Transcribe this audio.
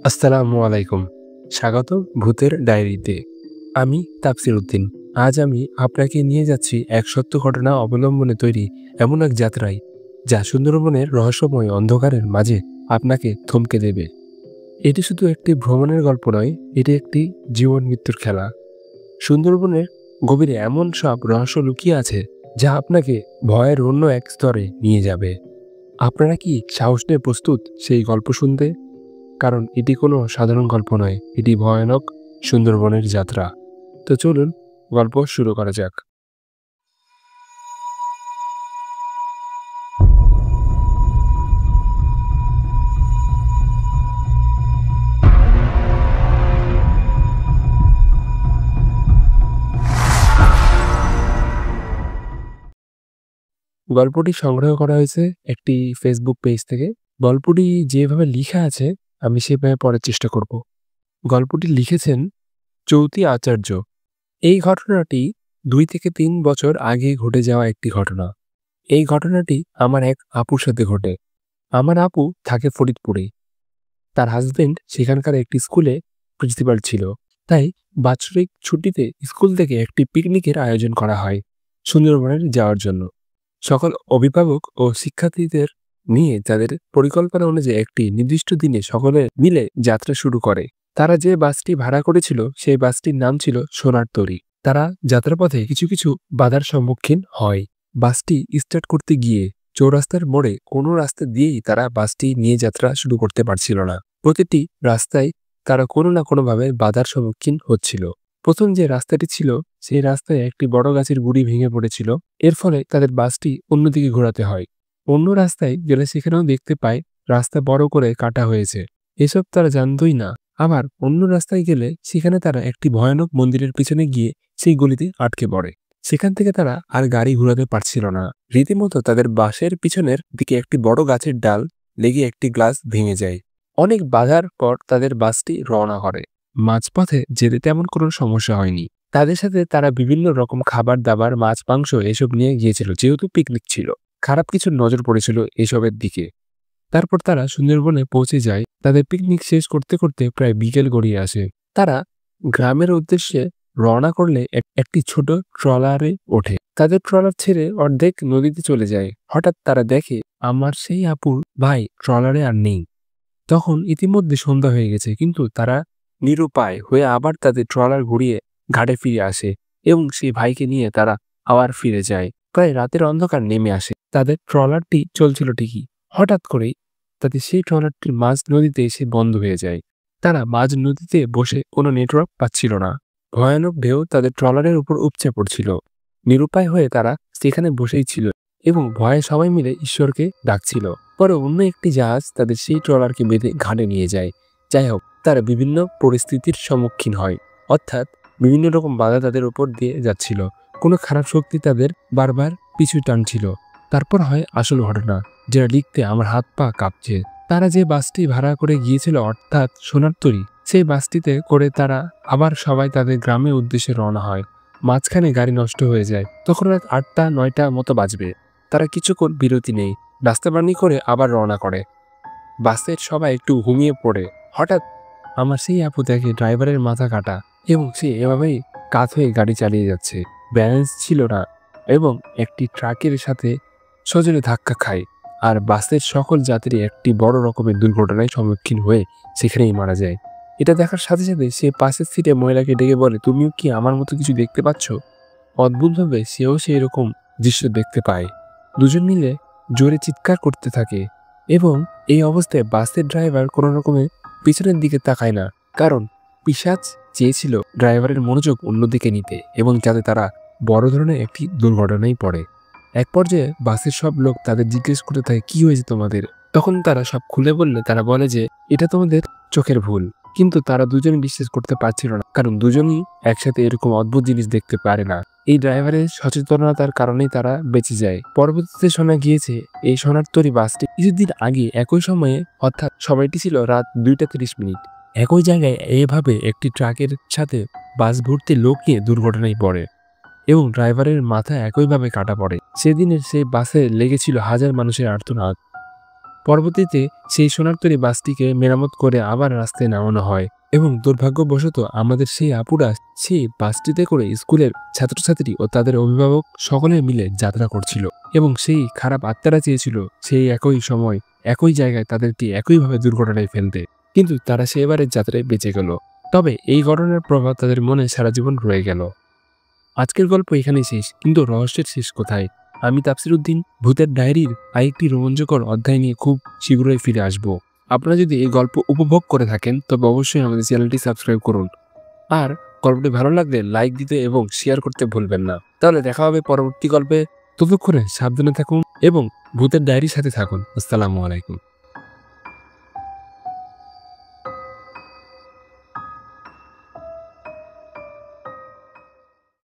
আসসালামু আলাইকুম। স্বাগতম ভূতের ডায়েরিতে। আমি তাফসির উদ্দিন। আজ আমি আপনাকে নিয়ে যাচ্ছি এক সত্য ঘটনা অবলম্বনে তৈরি এমন এক যাত্রায়, যা সুন্দরবনের রহস্যময় অন্ধকারের মাঝে আপনাকে থমকে দেবে। এটি শুধু একটি ভ্রমণের গল্প নয়, এটি একটি জীবন মৃত্যুর খেলা। সুন্দরবনের গভীরে এমন সব রহস্য লুকিয়ে আছে, যা আপনাকে ভয়ের অন্য এক স্তরে নিয়ে যাবে। আপনারা কি সাহস নিয়ে প্রস্তুত সেই গল্প শুনতে? কারণ এটি কোনো সাধারণ গল্প নয়, এটি ভয়ানক সুন্দরবনের যাত্রা। তো চলুন গল্প শুরু করা যাক। গল্পটি সংগ্রহ করা হয়েছে একটি ফেসবুক পেজ থেকে। গল্পটি যেভাবে লিখা আছে আমি সেভাবে পড়ার চেষ্টা করব। গল্পটি লিখেছেন চৌতি আচার্য। এই ঘটনাটি 2 থেকে 3 বছর আগে ঘটে যাওয়া একটি ঘটনা। এই ঘটনাটি আমার এক আপুর সাথে ঘটে। আমার আপু থাকে ফরিদপুরে। তার হাজবেন্ড সেখানকার একটি স্কুলে প্রিন্সিপাল ছিল। তাই বাৎসরিক ছুটিতে স্কুল থেকে একটি পিকনিকের আয়োজন করা হয় সুন্দরবনের যাওয়ার জন্য। সকল অভিভাবক ও শিক্ষার্থীদের নিয়ে তাদের পরিকল্পনা অনুযায়ী একটি নির্দিষ্ট দিনে সকলে মিলে যাত্রা শুরু করে। তারা যে বাসটি ভাড়া করেছিল সেই বাসটির নাম ছিল সোনার তরী। তারা যাত্রাপথে কিছু কিছু বাধার সম্মুখীন হয়। বাসটি স্টার্ট করতে গিয়ে চৌরাস্তার মোড়ে কোনো রাস্তা দিয়েই তারা বাসটি নিয়ে যাত্রা শুরু করতে পারছিল না। প্রতিটি রাস্তায় তারা কোনো না কোনোভাবে বাধার সম্মুখীন হচ্ছিল। প্রথম যে রাস্তাটি ছিল সেই রাস্তায় একটি বড় গাছের গুঁড়ি ভেঙে পড়েছিল। এর ফলে তাদের বাসটি অন্যদিকে ঘোরাতে হয়। অন্য রাস্তায় গেলে সেখানেও দেখতে পায় রাস্তা বড় করে কাটা হয়েছে। এসব তারা জানতই না। আবার অন্য রাস্তায় গেলে সেখানে তারা একটি ভয়ানক মন্দিরের পিছনে গিয়ে সেই গলিতে আটকে পড়ে। সেখান থেকে তারা আর গাড়ি ঘোরাতে পারছিল না। রীতিমতো তাদের বাসের পিছনের দিকে একটি বড় গাছের ডাল লেগে একটি গ্লাস ভেঙে যায়। অনেক বাধার পর তাদের বাসটি রওনা করে। মাঝপথে যেতে তেমন কোনো সমস্যা হয়নি। তাদের সাথে তারা বিভিন্ন রকম খাবার দাবার, মাছ মাংস এসব নিয়ে গিয়েছিল, যেহেতু পিকনিক ছিল। খারাপ কিছু নজর পড়েছিল এসবের দিকে। তারপর তারা সুন্দরবনে পৌঁছে যায়। তাদের পিকনিক শেষ করতে করতে প্রায় বিকেল গড়িয়ে আসে। তারা গ্রামের উদ্দেশ্যে রওনা করলে একটি ছোট ট্রলারে ওঠে। তাদের ট্রলার ছেড়ে অর্ধেক নদীতে চলে যায়। হঠাৎ তারা দেখে আমার সেই আপুর ভাই ট্রলারে আর নেই। তখন ইতিমধ্যে সন্ধ্যা হয়ে গেছে, কিন্তু তারা নিরুপায় হয়ে আবার তাদের ট্রলার ঘুরিয়ে ঘাটে ফিরে আসে এবং সেই ভাইকে নিয়ে তারা আবার ফিরে যায়। প্রায় রাতের অন্ধকার নেমে আসে। তাদের ট্রলারটি চলছিল ঠিকই। হঠাৎ করেই তাদের সেই ট্রলারটি মাঝ নদীতে এসে বন্ধ হয়ে যায়। তারা মাঝ নদীতে বসে কোনো নেটওয়ার্ক পাচ্ছিল না। ভয়ানক ঢেউ তাদের ট্রলারের উপর উপচে পড়ছিল। নিরুপায় হয়ে তারা সেখানে বসেই ছিল এবং ভয়ে সবাই মিলে ঈশ্বরকে ডাকছিল। পরে অন্য একটি জাহাজ তাদের সেই ট্রলারকে বেঁধে ঘাটে নিয়ে যায়। যাই হোক, তারা বিভিন্ন পরিস্থিতির সম্মুখীন হয়, অর্থাৎ বিভিন্ন রকম বাধা তাদের উপর দিয়ে যাচ্ছিল। কোনো খারাপ শক্তি তাদের বারবার পিছু টানছিল। তারপর হয় আসল ঘটনা, যেটা লিখতে আমার হাত পা কাঁপছে। তারা যে বাসটি ভাড়া করে গিয়েছিল, অর্থাৎ সোনার তরী, সেই বাসটিতে করে তারা আবার সবাই তাদের গ্রামের উদ্দেশ্যে রওনা হয়। মাঝখানে গাড়ি নষ্ট হয়ে যায়। তখন রাত 8টা-9টা মতো বাজবে। তারা কিছুক্ষণ বিরতি নেই, রাস্তা বানি করে আবার রওনা করে। বাসের সবাই একটু ঘুমিয়ে পড়ে। হঠাৎ আমার সেই আপু দেখে ড্রাইভারের মাথা কাটা এবং সে এভাবেই কাত হয়ে গাড়ি চালিয়ে যাচ্ছে। ব্যালেন্স ছিল না এবং একটি ট্রাকের সাথে সজোরে ধাক্কা খায়। আর বাসের সকল যাত্রী একটি বড় রকমের দুর্ঘটনায় সম্মুখীন হয়ে সেখানেই মারা যায়। এটা দেখার সাথে সাথে সে পাশের সিটে মহিলাকে ডেকে বলে, তুমিও কি আমার মতো কিছু দেখতে পাচ্ছ? অদ্ভুতভাবে সেও সেই রকম দৃশ্য দেখতে পায়। দুজন মিলে জোরে চিৎকার করতে থাকে এবং এই অবস্থায় বাসের ড্রাইভার কোনো রকমে পিছনের দিকে তাকায় না, কারণ পিশাচ চেয়েছিল ড্রাইভারের মনোযোগ অন্যদিকে নিতে এবং যাতে তারা বড় ধরনের একটি দুর্ঘটনায় পড়ে। এক পর্যায়ে বাসের সব লোক তাদের জিজ্ঞেস করতে থাকে, কি হয়েছে তোমাদের? তখন তারা সব খুলে বললে তারা বলে যে এটা তোমাদের চোখের ভুল। কিন্তু তারা দুজনে বিশ্বাস করতে পারছিল না, কারণ দুজনই একসাথে এরকম অদ্ভুত জিনিস দেখতে পারে না। এই ড্রাইভারের সচেতনতার কারণেই তারা বেঁচে যায়। পরবর্তীতে শোনা গিয়েছে এই সোনার তরী বাসটি কিছুদিন আগে একই সময়ে, অর্থাৎ সময়টি ছিল রাত 2টা 30 মিনিট, একই জায়গায় এভাবে একটি ট্রাকের সাথে বাস ভর্তি লোক নিয়ে দুর্ঘটনায় পড়ে এবং ড্রাইভারের মাথা একইভাবে কাটা পড়ে। সেদিনের সেই বাসে লেগেছিল হাজার মানুষের আর্তনাদ। পরবর্তীতে সেই সোনার তৈরি বাসটিকে মেরামত করে আবার রাস্তায় নামানো হয় এবং দুর্ভাগ্যবশত আমাদের সেই আপুরা সেই বাসটিতে করে স্কুলের ছাত্রছাত্রী ও তাদের অভিভাবক সকলে মিলে যাত্রা করছিল এবং সেই খারাপ আত্মারা চেয়েছিল সেই একই সময় একই জায়গায় তাদেরকে একইভাবে দুর্ঘটনায় ফেলতে, কিন্তু তারা সেবারের যাত্রায় বেঁচে গেল। তবে এই ঘটনার প্রভাব তাদের মনে সারা জীবন রয়ে গেল। আজকের গল্প এখানেই শেষ, কিন্তু রহস্যের শেষ কোথায়? আমি তাফসির উদ্দিন ভূতের ডায়েরির আরেকটি রোমাঞ্চকর অধ্যায় নিয়ে খুব শীঘ্রই ফিরে আসব। আপনারা যদি এই গল্প উপভোগ করে থাকেন তবে অবশ্যই আমাদের চ্যানেলটি সাবস্ক্রাইব করুন, আর গল্পটি ভালো লাগলে লাইক দিতে এবং শেয়ার করতে ভুলবেন না। তাহলে দেখা হবে পরবর্তী গল্পে। ততক্ষণে সাবধানে থাকুন এবং ভূতের ডায়েরির সাথে থাকুন। আসসালামু আলাইকুম।